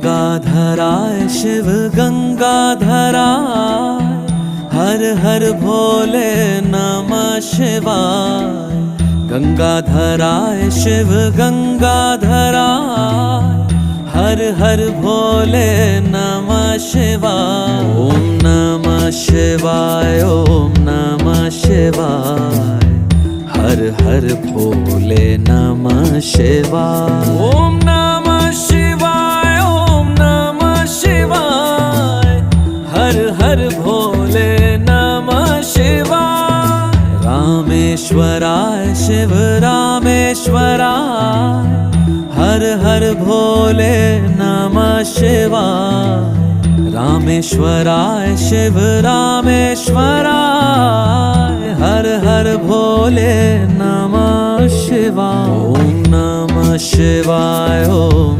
गंगाधराय शिव गंगाधराय, हर हर भोले नमः शिवाय। गंगाधराय शिव गंगाधराय, हर हर भोले नमः शिवाय। ओम नमः शिवाय, ओम नमः शिवाय, हर हर भोले नमः शिवाय। ओम नमः शिवाय, ओम नमः शिवाय, हर हर भोले नमः शिवाय। रामेश्वराय शिव रामेश्वराय, हर हर भोले नमः शिवाय। रामेश्वराय शिव रामेश्वराय, हर हर भोले नमः शिवाय। ओम नमः शिवाय, ओम